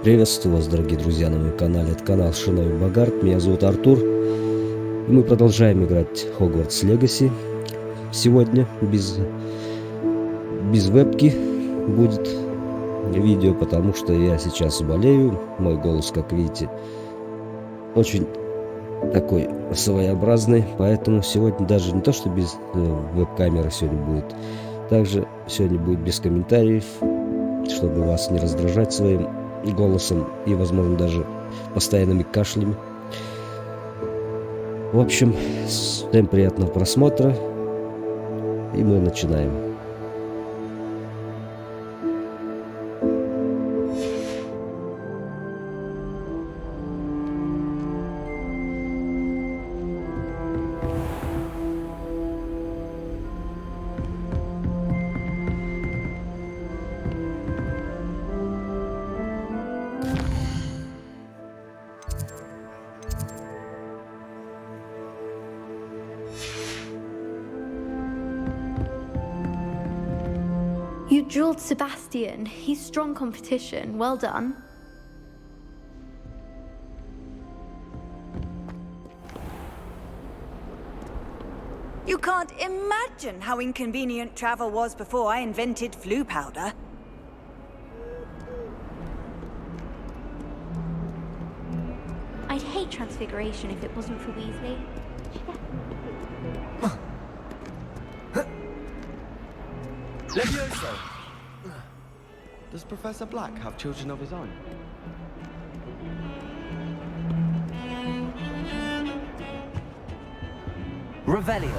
Приветствую вас, дорогие друзья, на моем канале. Это канал Shinobi. Меня зовут Артур. И мы продолжаем играть Hogwarts Legacy. Сегодня без вебки будет видео, потому что я сейчас болею. Мой голос, как видите, очень такой своеобразный. Поэтому сегодня даже не то, что без веб-камеры сегодня будет. Также сегодня будет без комментариев, чтобы вас не раздражать своим голосом и, возможно, даже постоянными кашлями. В общем, всем приятного просмотра, и мы начинаем. You drilled Sebastian. He's strong competition. Well done. You can't imagine how inconvenient travel was before I invented flu powder. I'd hate Transfiguration if it wasn't for Weasley. Levioso! Does Professor Black have children of his own? Revelio!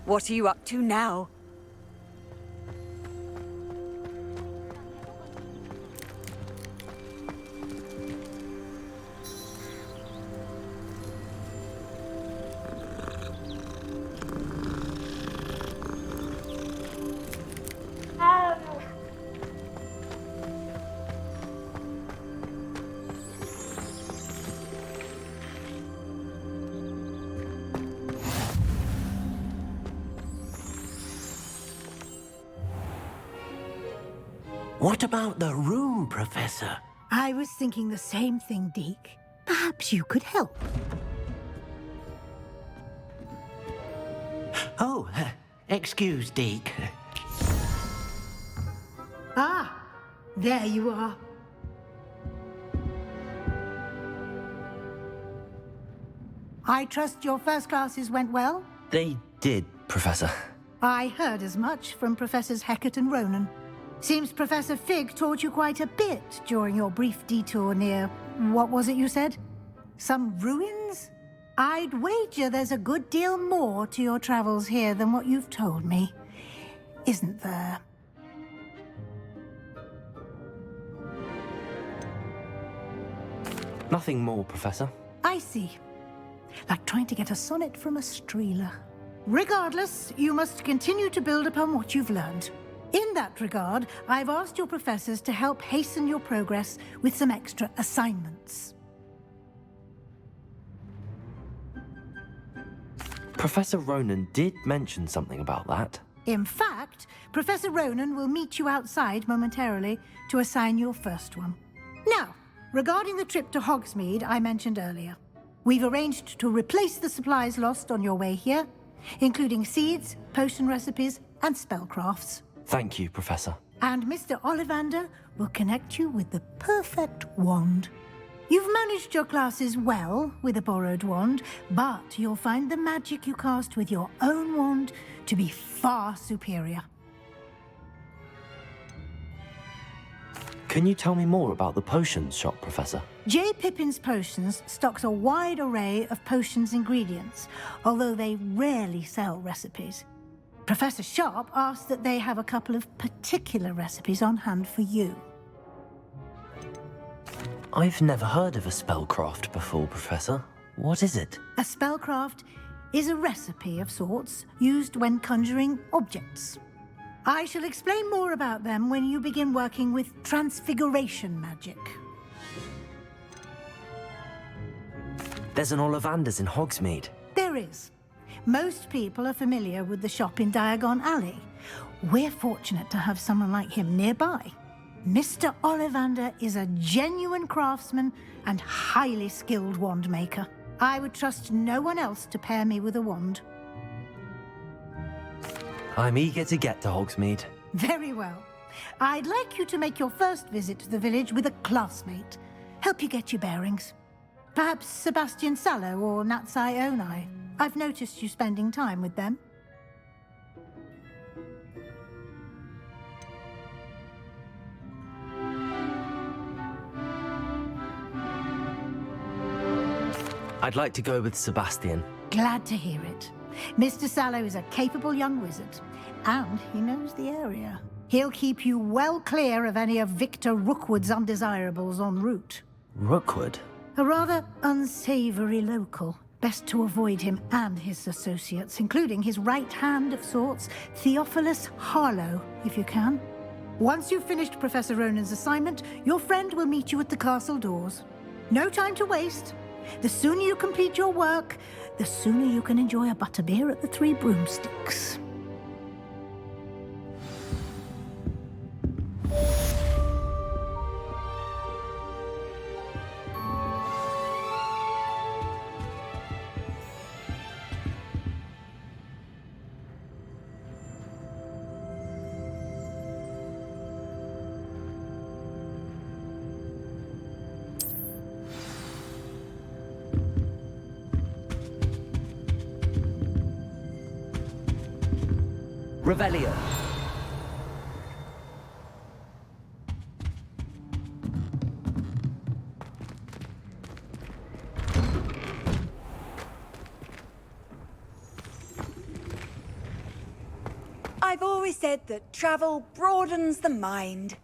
What are you up to now? What about the room, Professor? I was thinking the same thing, Deke. Perhaps you could help. Oh, excuse, Deke. Ah, there you are. I trust your first classes went well? They did, Professor. I heard as much from Professors Hecat and Ronan. Seems Professor Fig taught you quite a bit during your brief detour near... what was it you said? Some ruins? I'd wager there's a good deal more to your travels here than what you've told me. Isn't there? Nothing more, Professor. I see. Like trying to get a sonnet from a streeler. Regardless, you must continue to build upon what you've learned. In that regard, I've asked your professors to help hasten your progress with some extra assignments. Professor Ronan did mention something about that. In fact, Professor Ronan will meet you outside momentarily to assign your first one. Now, regarding the trip to Hogsmid I mentioned earlier, we've arranged to replace the supplies lost on your way here, including seeds, potion recipes, and spellcrafts. Thank you, Professor. And Mr. Ollivander will connect you with the perfect wand. You've managed your classes well with a borrowed wand, but you'll find the magic you cast with your own wand to be far superior. Can you tell me more about the potions shop, Professor? J. Pippin's Potions stocks a wide array of potions ingredients, although they rarely sell recipes. Professor Sharp asked that they have a couple of particular recipes on hand for you. I've never heard of a spellcraft before, Professor. What is it? A spellcraft is a recipe of sorts used when conjuring objects. I shall explain more about them when you begin working with transfiguration magic. There's an Ollivander's in Hogsmeade. There is. Most people are familiar with the shop in Diagon Alley. We're fortunate to have someone like him nearby. Mr. Ollivander is a genuine craftsman and highly skilled wand maker. I would trust no one else to pair me with a wand. I'm eager to get to Hogsmeade. Very well. I'd like you to make your first visit to the village with a classmate. Help you get your bearings. Perhaps Sebastian Sallow or Natsai Onai. I've noticed you spending time with them. I'd like to go with Sebastian. Glad to hear it. Mr. Sallow is a capable young wizard, and he knows the area. He'll keep you well clear of any of Victor Rookwood's undesirables en route. Rookwood? A rather unsavory local. Best to avoid him and his associates, including his right hand of sorts, Theophilus Harlow, if you can. Once you've finished Professor Ronan's assignment, your friend will meet you at the castle doors. No time to waste. The sooner you complete your work, the sooner you can enjoy a butterbeer at the Three Broomsticks. Revelio. I've always said that travel broadens the mind.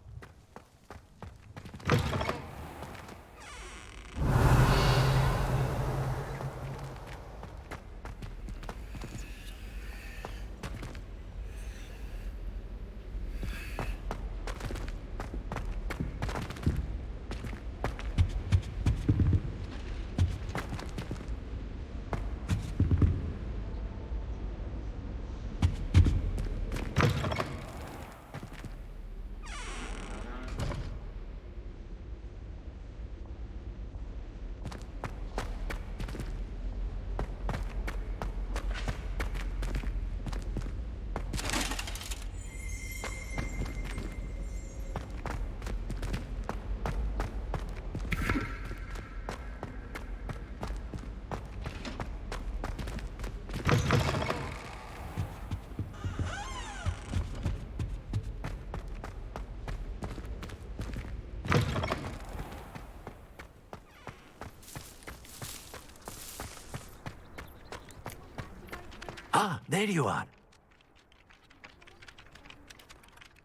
Ah, there you are.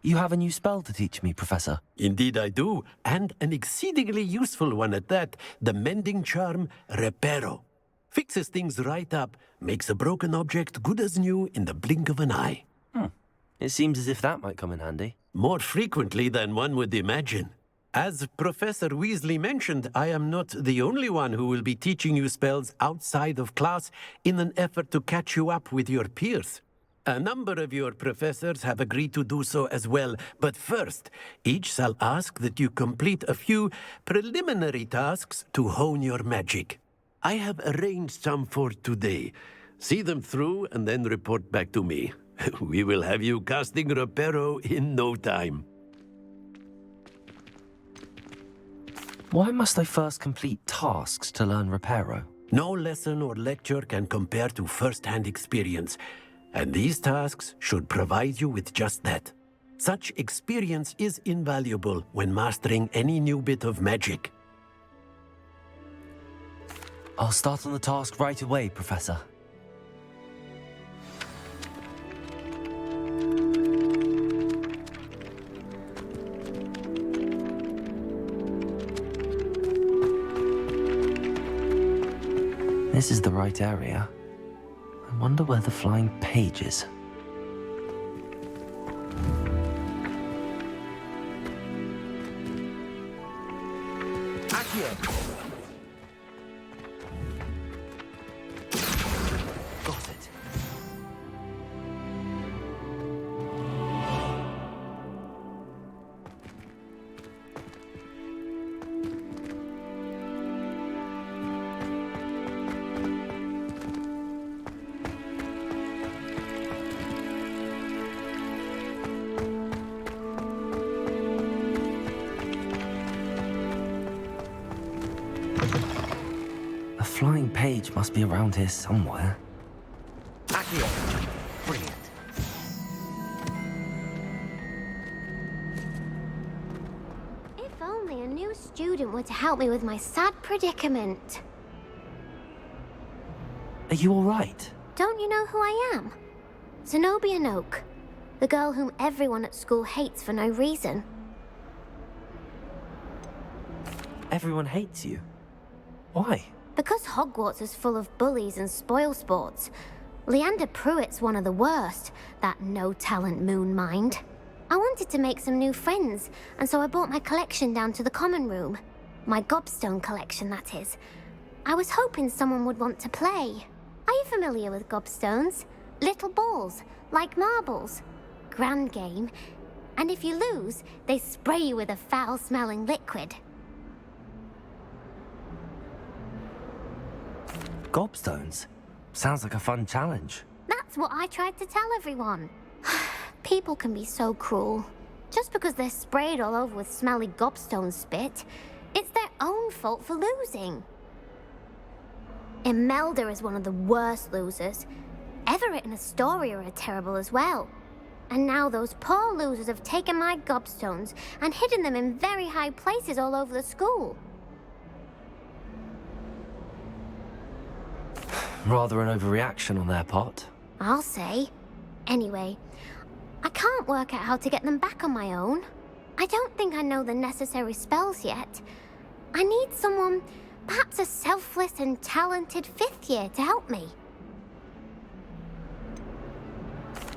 You have a new spell to teach me, Professor. Indeed I do, and an exceedingly useful one at that. The mending charm, Reparo. Fixes things right up, makes a broken object good as new in the blink of an eye. It seems as if that might come in handy. More frequently than one would imagine. As Professor Weasley mentioned, I am not the only one who will be teaching you spells outside of class in an effort to catch you up with your peers. A number of your professors have agreed to do so as well, but first, each shall ask that you complete a few preliminary tasks to hone your magic. I have arranged some for today. See them through and then report back to me. We will have you casting Reparo in no time. Why must I first complete tasks to learn Reparo? No lesson or lecture can compare to first-hand experience, and these tasks should provide you with just that. Such experience is invaluable when mastering any new bit of magic. I'll start on the task right away, Professor. This is the right area. I wonder where the flying page is. Got it. The flying page must be around here somewhere. Brilliant. If only a new student were to help me with my sad predicament. Are you all right? Don't you know who I am? Shinobi Oak, the girl whom everyone at school hates for no reason. Everyone hates you. Why? Because Hogwarts is full of bullies and spoilsports. Leander Pruitt's one of the worst, that no-talent moon mind. I wanted to make some new friends, and so I brought my collection down to the common room. My gobstone collection, that is. I was hoping someone would want to play. Are you familiar with gobstones? Little balls, like marbles. Grand game. And if you lose, they spray you with a foul-smelling liquid. Gobstones? Sounds like a fun challenge. That's what I tried to tell everyone. People can be so cruel. Just because they're sprayed all over with smelly gobstone spit, it's their own fault for losing. Imelda is one of the worst losers. Everett and Astoria are terrible as well. And now those poor losers have taken my gobstones and hidden them in very high places all over the school. Rather an overreaction on their part. I'll say. Anyway, I can't work out how to get them back on my own. I don't think I know the necessary spells yet. I need someone, perhaps a selfless and talented fifth year to help me.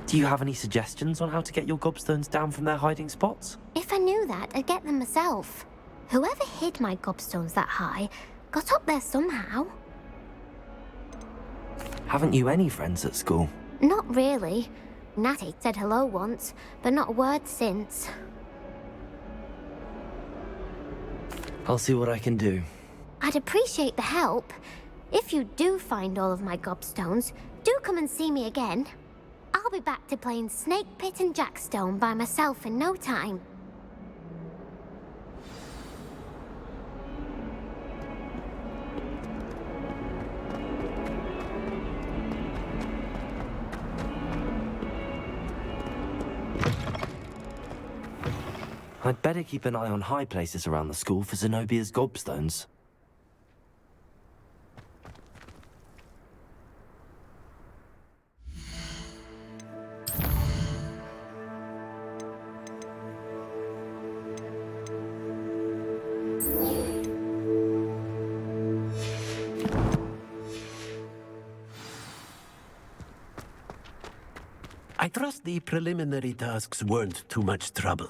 Do you have any suggestions on how to get your gobstones down from their hiding spots? If I knew that, I'd get them myself. Whoever hid my gobstones that high got up there somehow. Haven't you any friends at school? Not really. Natty said hello once, but not a word since. I'll see what I can do. I'd appreciate the help. If you do find all of my gobstones, do come and see me again. I'll be back to playing Snake Pit and Jackstone by myself in no time. I'd better keep an eye on high places around the school for Zenobia's gobstones. I trust the preliminary tasks weren't too much trouble.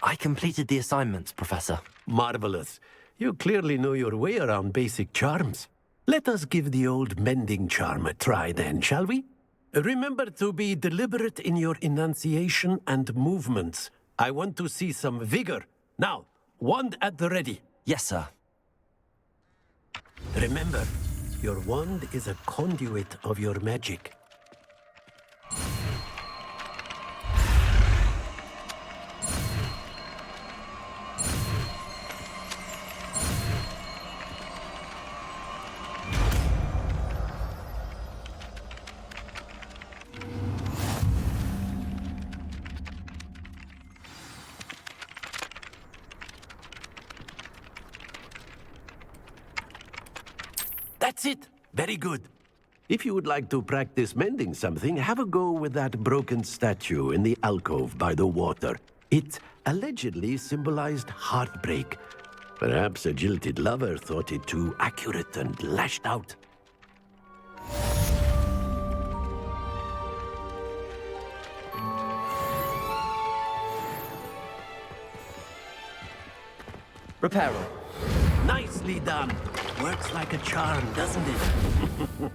I completed the assignments, Professor. Marvelous. You clearly know your way around basic charms. Let us give the old mending charm a try then, shall we? Remember to be deliberate in your enunciation and movements. I want to see some vigor. Now, wand at the ready. Yes, sir. Remember, your wand is a conduit of your magic. That's it. Very good. If you would like to practice mending something, have a go with that broken statue in the alcove by the water. It allegedly symbolized heartbreak. Perhaps a jilted lover thought it too accurate and lashed out. Reparo. Nicely done. Works like a charm, doesn't it?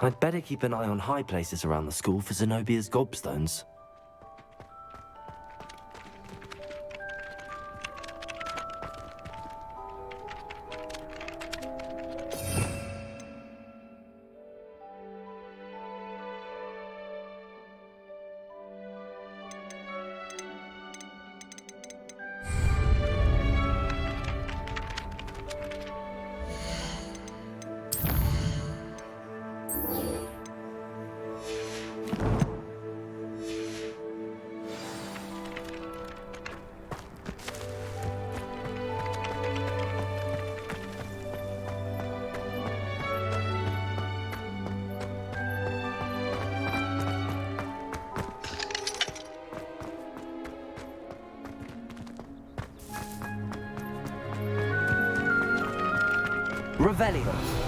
I'd better keep an eye on high places around the school for Zenobia's gobstones. Revelio.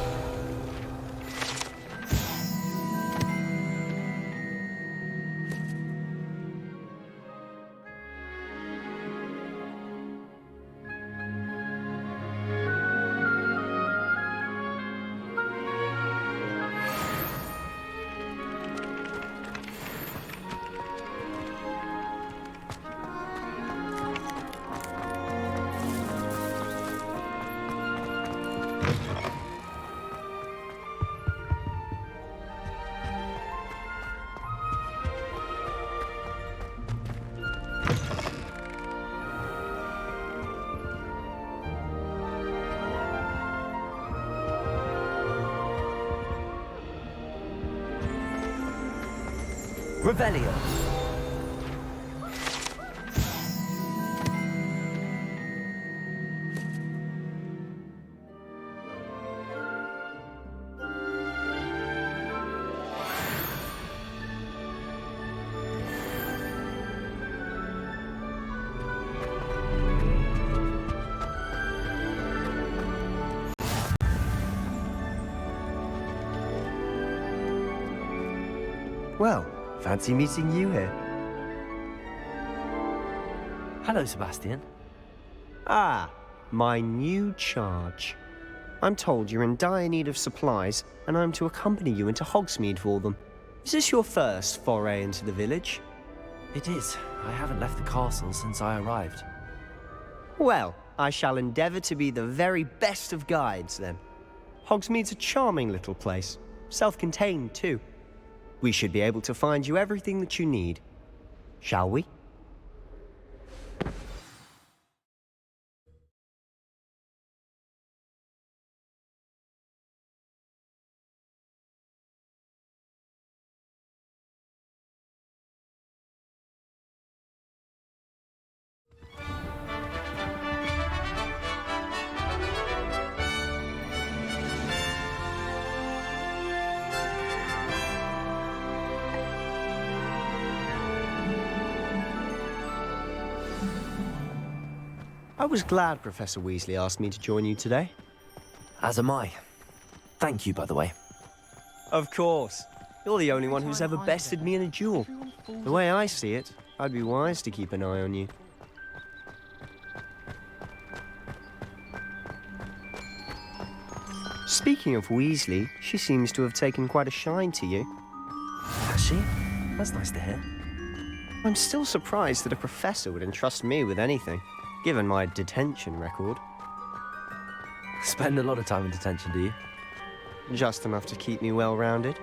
Revelio. Well, fancy meeting you here. Hello, Sebastian. Ah, my new charge. I'm told you're in dire need of supplies, and I'm to accompany you into Hogsmid for them. Is this your first foray into the village? It is. I haven't left the castle since I arrived. Well, I shall endeavour to be the very best of guides, then. Hogsmeade's a charming little place. Self-contained, too. We should be able to find you everything that you need. Shall we? I was glad Professor Weasley asked me to join you today. As am I. Thank you, by the way. Of course. You're the only one who's ever bested me in a duel. The way I see it, I'd be wise to keep an eye on you. Speaking of Weasley, she seems to have taken quite a shine to you. Has she? That's nice to hear. I'm still surprised that a professor would entrust me with anything, given my detention record. Spend a lot of time in detention, do you? Just enough to keep me well-rounded.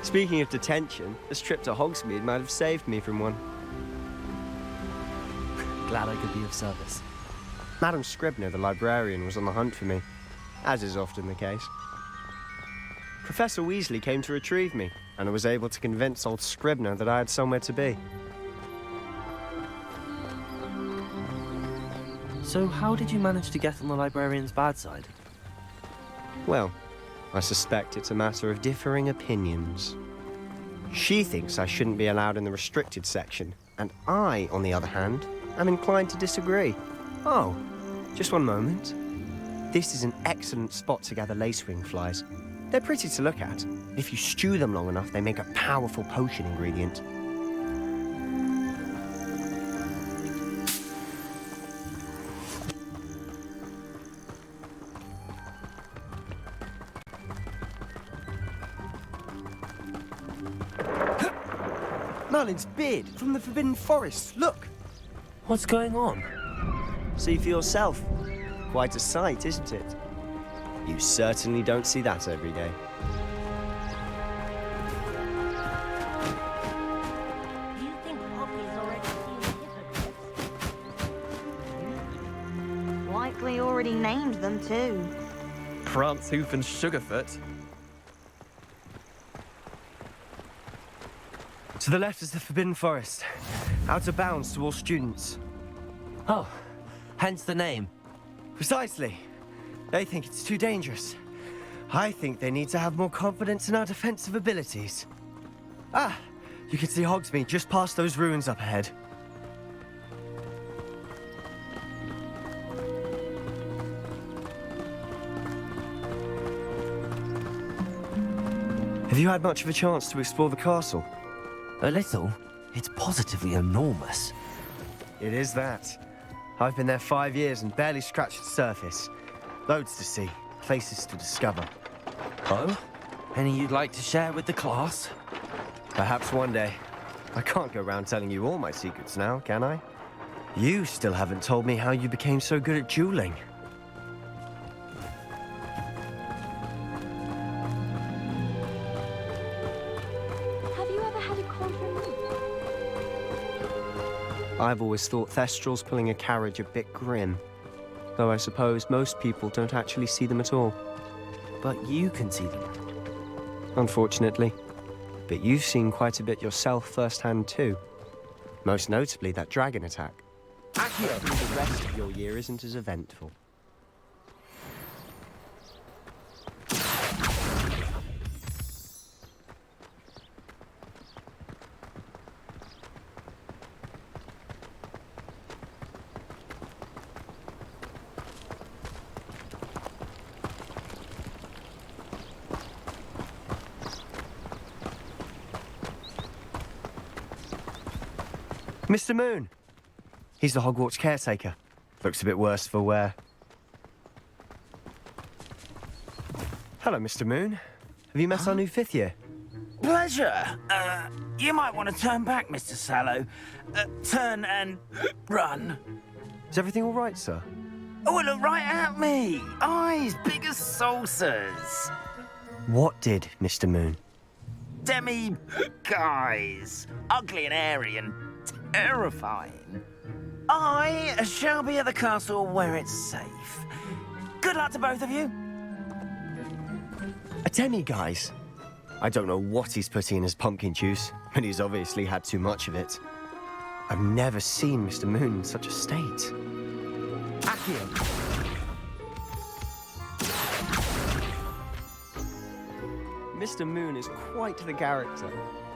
Speaking of detention, this trip to Hogsmeade might have saved me from one. Glad I could be of service. Madam Scribner, the librarian, was on the hunt for me, as is often the case. Professor Weasley came to retrieve me, and I was able to convince old Scribner that I had somewhere to be. So how did you manage to get on the librarian's bad side? Well, I suspect it's a matter of differing opinions. She thinks I shouldn't be allowed in the restricted section, and I, on the other hand, am inclined to disagree. Oh, just one moment. This is an excellent spot to gather lacewing flies. They're pretty to look at. If you stew them long enough, they make a powerful potion ingredient. Merlin's beard from the Forbidden Forest. Look! What's going on? See for yourself. Quite a sight, isn't it? You certainly don't see that every day. Do you think Poppy's already seen the hypocrites? Likely already named them too. Prance, Hoof, and Sugarfoot. To the left is the Forbidden Forest. Out of bounds to all students. Oh, hence the name. Precisely. They think it's too dangerous. I think they need to have more confidence in our defensive abilities. Ah, you can see Hogsmid just past those ruins up ahead. Have you had much of a chance to explore the castle? A little. It's positively enormous. It is that. I've been there 5 years and barely scratched the surface. Loads to see, places to discover. Oh? Any you'd like to share with the class? Perhaps one day. I can't go around telling you all my secrets now, can I? You still haven't told me how you became so good at dueling. Have you ever had a contra move? I've always thought Thestrals pulling a carriage a bit grim. Though I suppose most people don't actually see them at all. But you can see them. Unfortunately. But you've seen quite a bit yourself firsthand too. Most notably that dragon attack. Actually, the rest of your year isn't as eventful. Mr. Moon! He's the Hogwarts caretaker. Looks a bit worse for wear. Hello, Mr. Moon. Have you met our new 5th year? Pleasure. You might want to turn back, Mr. Sallow. Turn and run. Is everything all right, sir? Oh, look right at me. Eyes big as saucers. What did, Mr. Moon? Guys. Ugly and airy and terrifying. I shall be at the castle where it's safe. Good luck to both of you. A demi-guise? I don't know what he's putting in his pumpkin juice, but he's obviously had too much of it. I've never seen Mr. Moon in such a state. Accio! Mr. Moon is quite the character.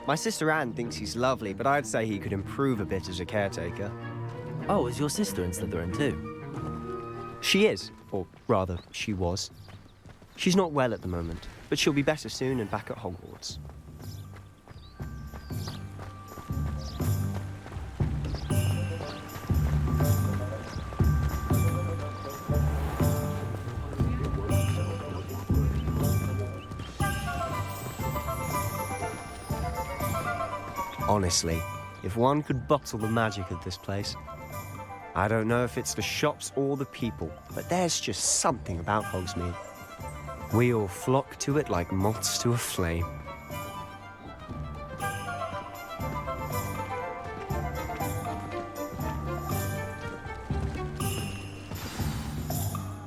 My sister Anne thinks he's lovely, but I'd say he could improve a bit as a caretaker. Oh, is your sister in Slytherin too? She is, or rather, she was. She's not well at the moment, but she'll be better soon and back at Hogwarts. Honestly, if one could bottle the magic of this place. I don't know if it's the shops or the people, but there's just something about Hogsmid. We all flock to it like moths to a flame.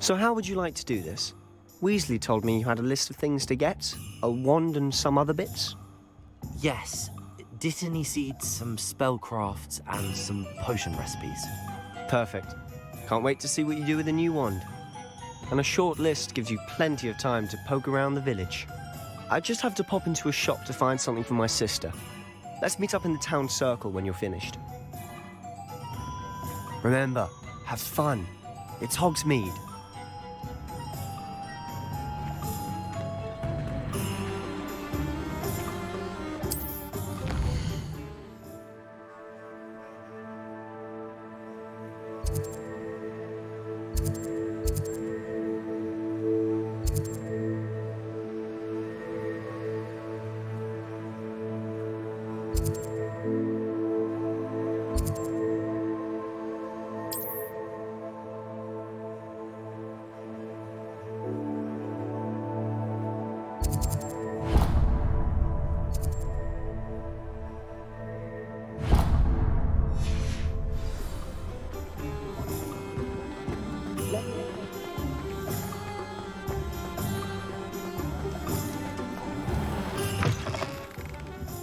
So how would you like to do this? Weasley told me you had a list of things to get, a wand and some other bits. Yes, Dittany seeds, some spellcrafts, and some potion recipes. Perfect. Can't wait to see what you do with the new wand. And a short list gives you plenty of time to poke around the village. I just have to pop into a shop to find something for my sister. Let's meet up in the town circle when you're finished. Remember, have fun. It's Hogsmeade.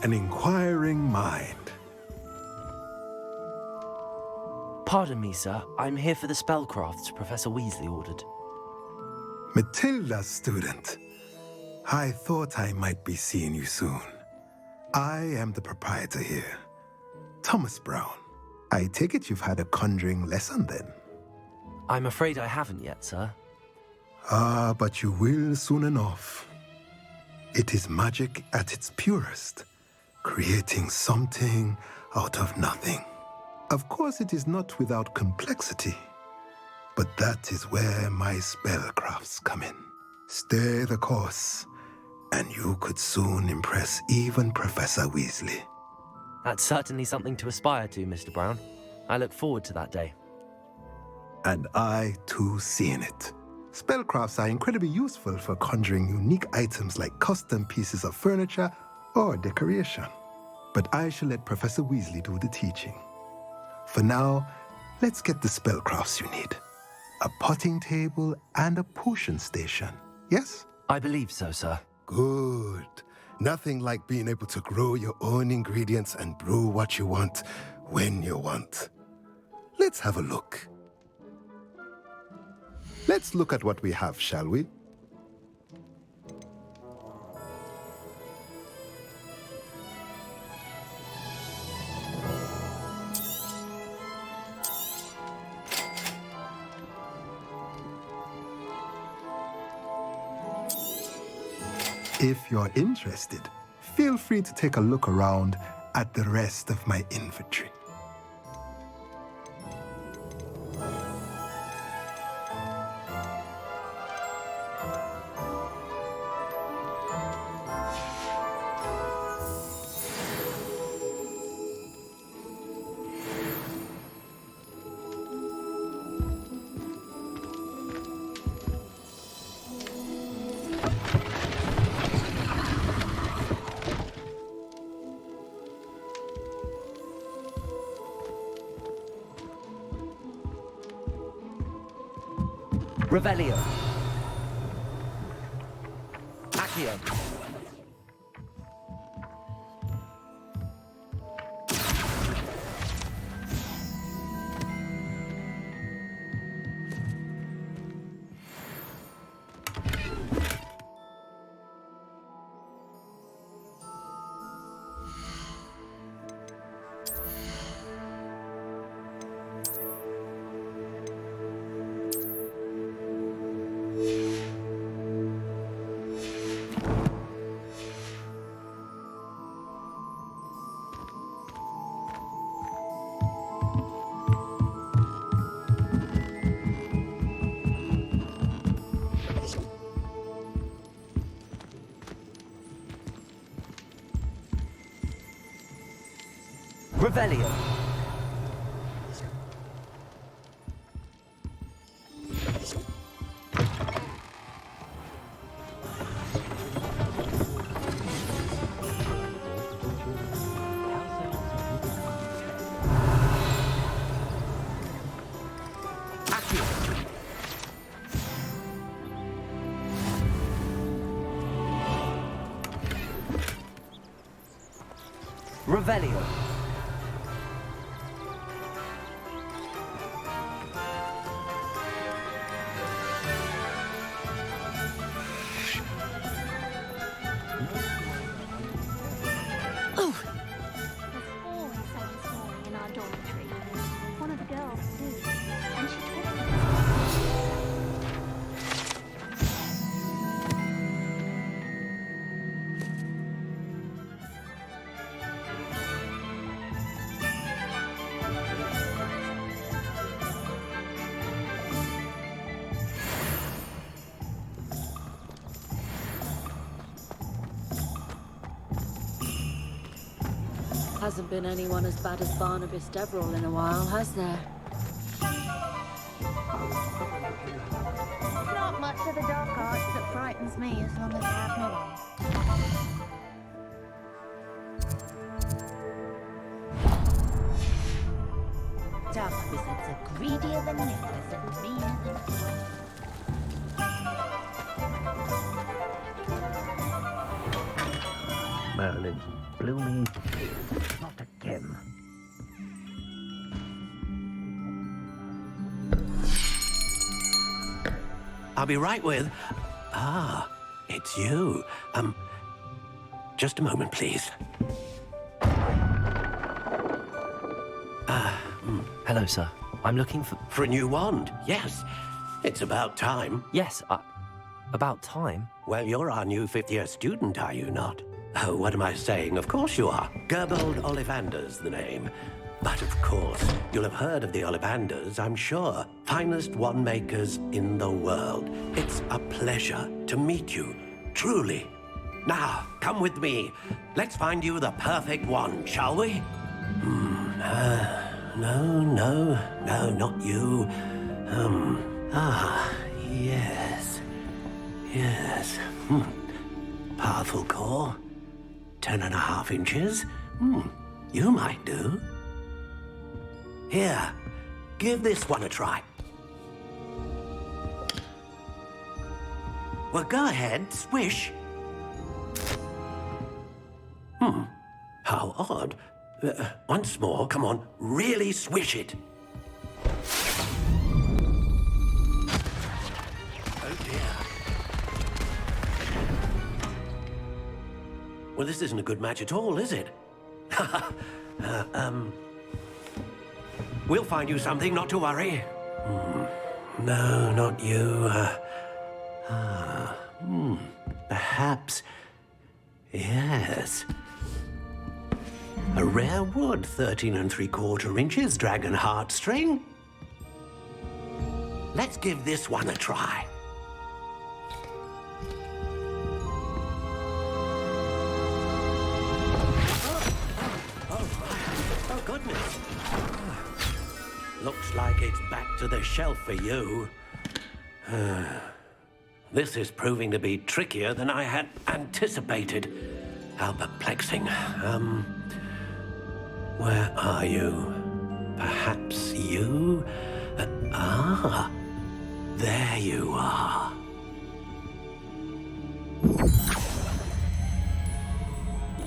An inquiring mind. Pardon me, sir. I'm here for the spellcrafts Professor Weasley ordered. Matilda, student. I thought I might be seeing you soon. I am the proprietor here, Thomas Brown. I take it you've had a conjuring lesson then? I'm afraid I haven't yet, sir. Ah, but you will soon enough. It is magic at its purest, creating something out of nothing. Of course, it is not without complexity, but that is where my spellcrafts come in. Stay the course, and you could soon impress even Professor Weasley. That's certainly something to aspire to, Mr. Brown. I look forward to that day. And I, too, seeing it. Spellcrafts are incredibly useful for conjuring unique items like custom pieces of furniture or decoration. But I shall let Professor Weasley do the teaching. For now, let's get the spellcrafts you need. A potting table and a potion station, yes? I believe so, sir. Good. Nothing like being able to grow your own ingredients and brew what you want when you want. Let's have a look. Let's look at what we have, shall we? If you're interested, feel free to take a look around at the rest of my inventory. Revelio. Accio. Revelio. Revelio. Hasn't been anyone as bad as Barnabas Deverell in a while, has there? Not much of the dark arts that frightens me as long as I have my way. Dark wizards are greedier than nippers and meaner than Merlin's blooming. Not again. I'll be right with... Ah, it's you. Just a moment, please. Hello, sir. I'm looking for... For a new wand, yes. It's about time. Yes, about time? Well, you're our new fifth-year student, are you not? Oh, what am I saying? Of course you are. Gerbold Ollivander's the name. But of course, you'll have heard of the Ollivanders, I'm sure. Finest wand makers in the world. It's a pleasure to meet you, truly. Now, come with me. Let's find you the perfect wand, shall we? No, not you. Yes. Powerful core. 10.5 inches. You might do. Here, give this one a try. Well, go ahead, swish. How odd. Once more, come on, really swish it. Oh dear. Well, this isn't a good match at all, is it? We'll find you something, not to worry. No, not you. Perhaps... Yes. A rare wood, 13 3/4 inches, dragon heartstring. Let's give this one a try. Oh, goodness. Looks like it's back to the shelf for you. This is proving to be trickier than I had anticipated. How perplexing. Where are you? Perhaps you? There you are.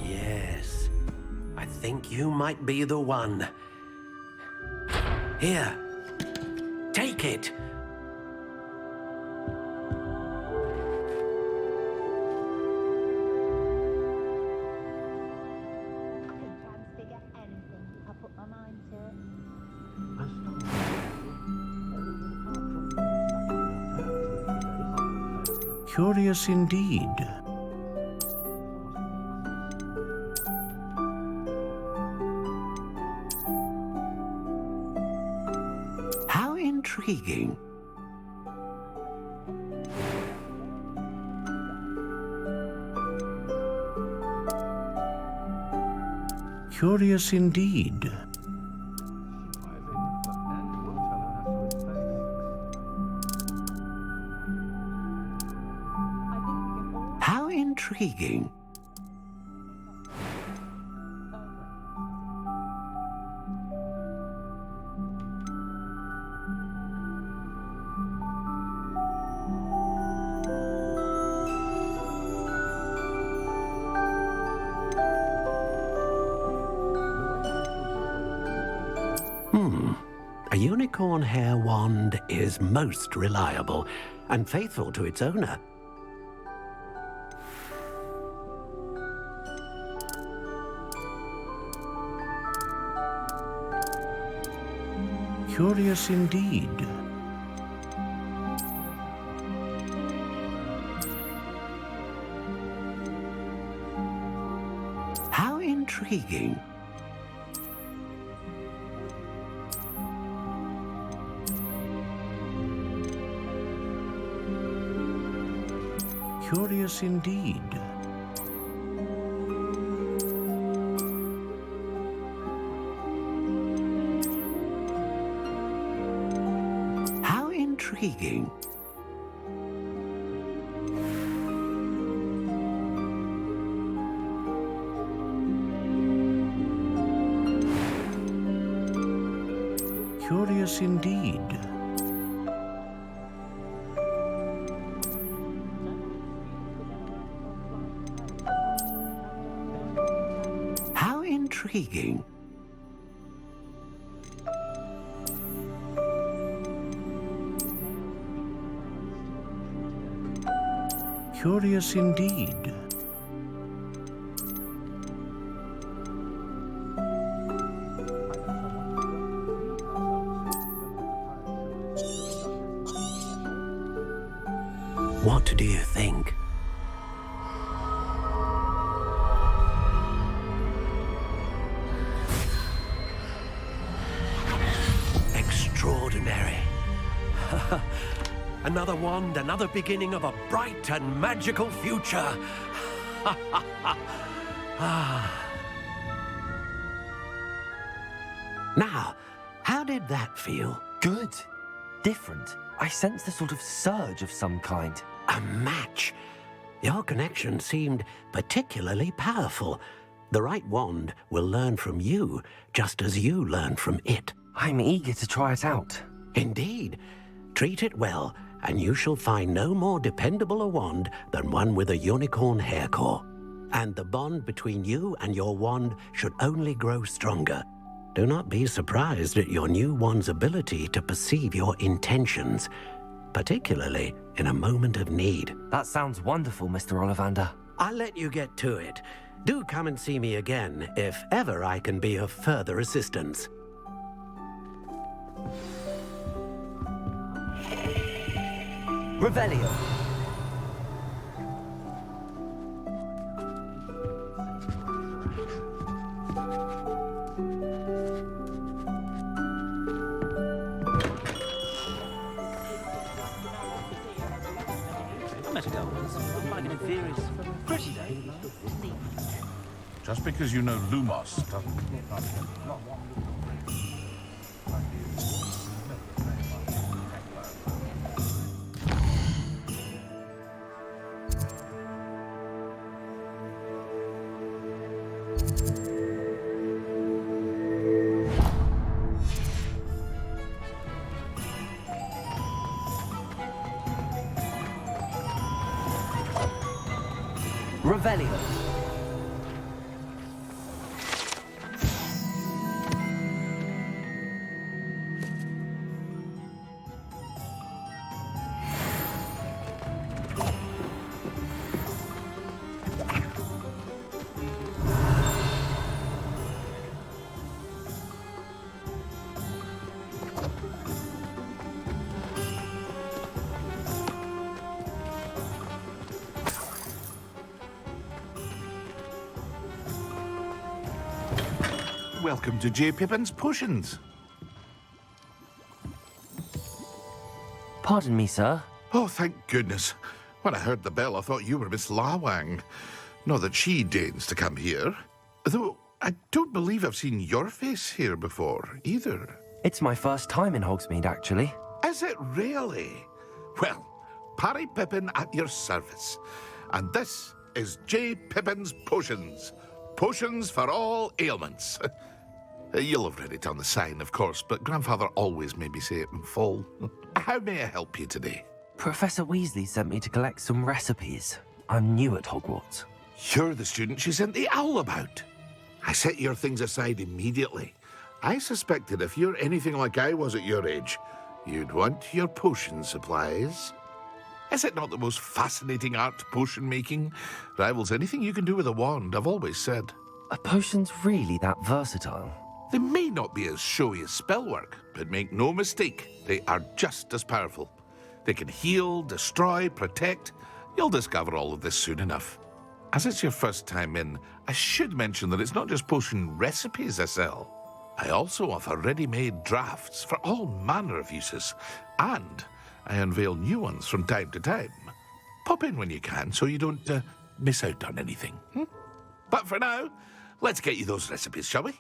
Yes, I think you might be the one. Here, take it. Curious indeed. How intriguing. Curious indeed. How intriguing. A unicorn hair wand is most reliable and faithful to its owner. Curious indeed. How intriguing. Curious indeed. How intriguing. Curious indeed. How intriguing. Curious indeed. What do you think? Extraordinary. Another wand, another beginning of a bright and magical future. Now, how did that feel? Good. Different. I sensed a sort of surge of some kind. A match. Your connection seemed particularly powerful. The right wand will learn from you, just as you learn from it. I'm eager to try it out. Indeed. Treat it well, and you shall find no more dependable a wand than one with a unicorn hair core. And the bond between you and your wand should only grow stronger. Do not be surprised at your new wand's ability to perceive your intentions, particularly in a moment of need. That sounds wonderful, Mr. Ollivander. I'll let you get to it. Do come and see me again if ever I can be of further assistance. Revelio. Just because you know Lumos doesn't... Revelio. Welcome to J. Pippin's Potions. Pardon me, sir. Oh, thank goodness. When I heard the bell, I thought you were Miss Lawang. Not that she deigns to come here. Though, I don't believe I've seen your face here before, either. It's my first time in Hogsmeade, actually. Is it really? Well, Parry Pippin at your service. And this is J. Pippin's Potions. Potions for all ailments. You'll have read it on the sign, of course, but Grandfather always made me say it in full. How may I help you today? Professor Weasley sent me to collect some recipes. I'm new at Hogwarts. You're the student she sent the owl about. I set your things aside immediately. I suspected if you're anything like I was at your age, you'd want your potion supplies. Is it not the most fascinating art, potion making? Rivals anything you can do with a wand, I've always said. Are potions really that versatile? They may not be as showy as spellwork, but make no mistake, they are just as powerful. They can heal, destroy, protect. You'll discover all of this soon enough. As it's your first time in, I should mention that it's not just potion recipes I sell. I also offer ready-made drafts for all manner of uses, and I unveil new ones from time to time. Pop in when you can so you don't miss out on anything. But for now, let's get you those recipes, shall we?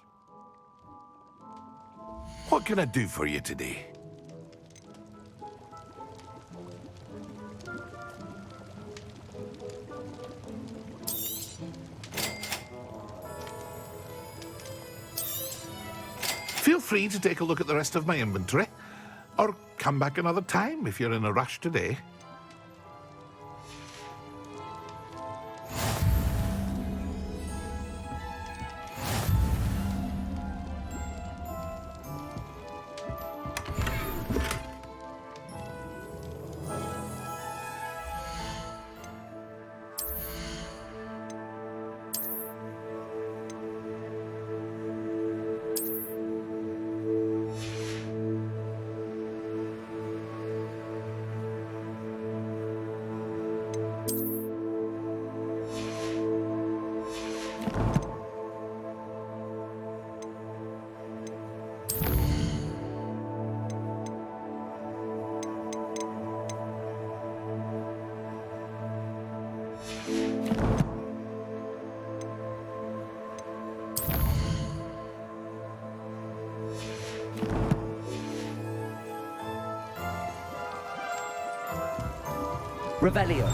What can I do for you today? Feel free to take a look at the rest of my inventory, or come back another time if you're in a rush today. Revelio.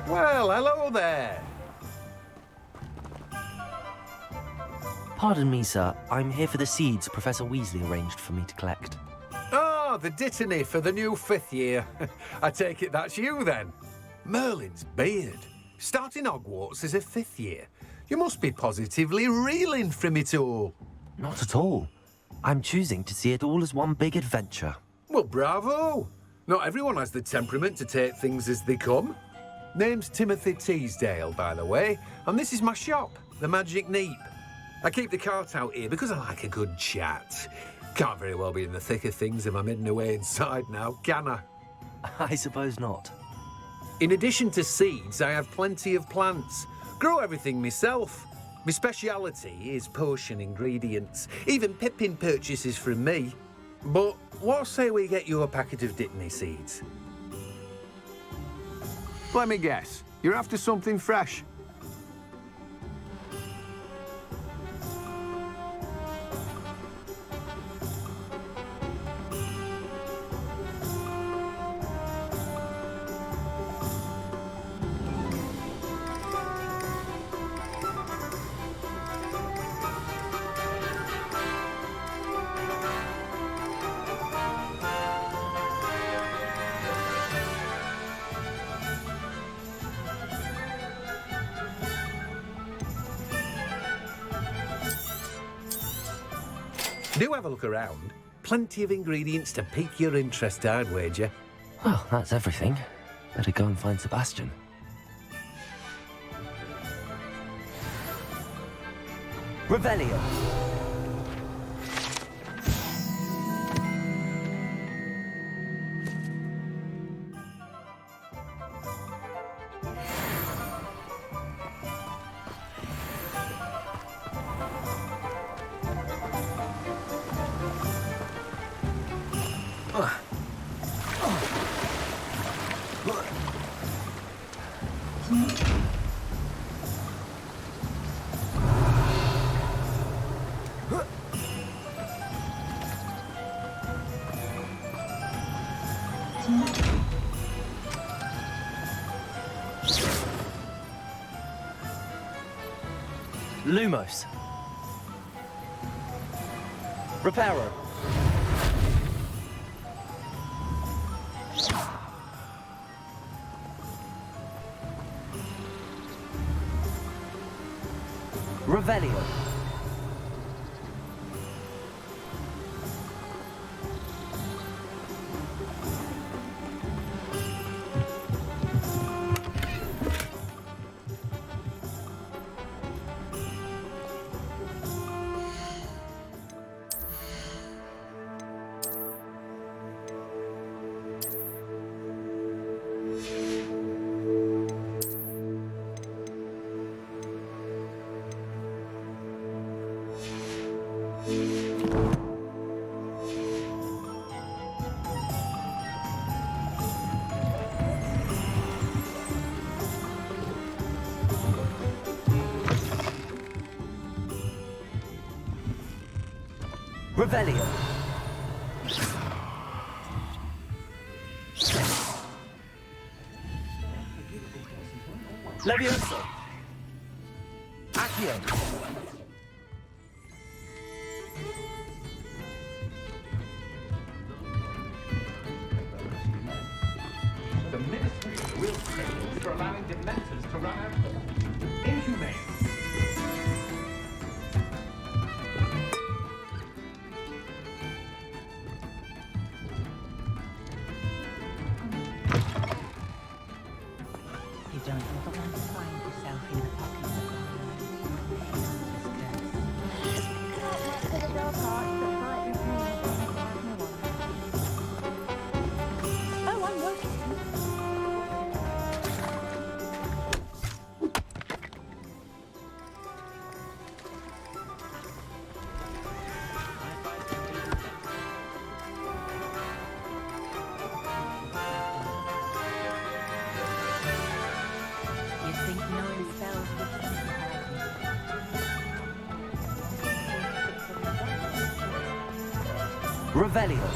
Well, hello there. Pardon me, sir. I'm here for the seeds Professor Weasley arranged for me to collect. Oh, the dittany for the new 5th year. I take it that's you, then. Merlin's beard. Starting Hogwarts as a 5th year. You must be positively reeling from it all. Not at all. I'm choosing to see it all as one big adventure. Well, bravo. Not everyone has the temperament to take things as they come. Name's Timothy Teasdale, by the way, and this is my shop, the Magic Neep. I keep the cart out here because I like a good chat. Can't very well be in the thick of things if I'm hidden away inside now, can I? I suppose not. In addition to seeds, I have plenty of plants. Grow everything myself. My speciality is potion ingredients. Even Pippin purchases from me. But what say we get you a packet of Dittany seeds? Let me guess. You're after something fresh. Do have a look around. Plenty of ingredients to pique your interest, I'd wager. Well, that's everything. Better go and find Sebastian. Revelio. Lumos. Reparo. Revelio. Revelio. Levioso. Accio. The Ministry will pay for allowing dementors to run out. Inhumane. You don't ever want to find yourself in the pocket of Oh, I'm working. You think knowing spells would Revelio.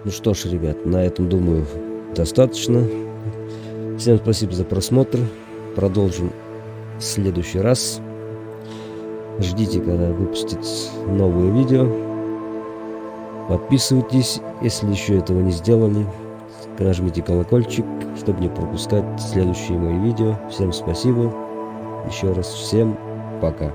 Ну что ж, ребят, на этом, думаю, достаточно. Всем спасибо за просмотр. Продолжим в следующий раз. Ждите, когда выпустят новые видео. Подписывайтесь, если еще этого не сделали. Нажмите колокольчик, чтобы не пропускать следующие мои видео. Всем спасибо. Еще раз всем пока.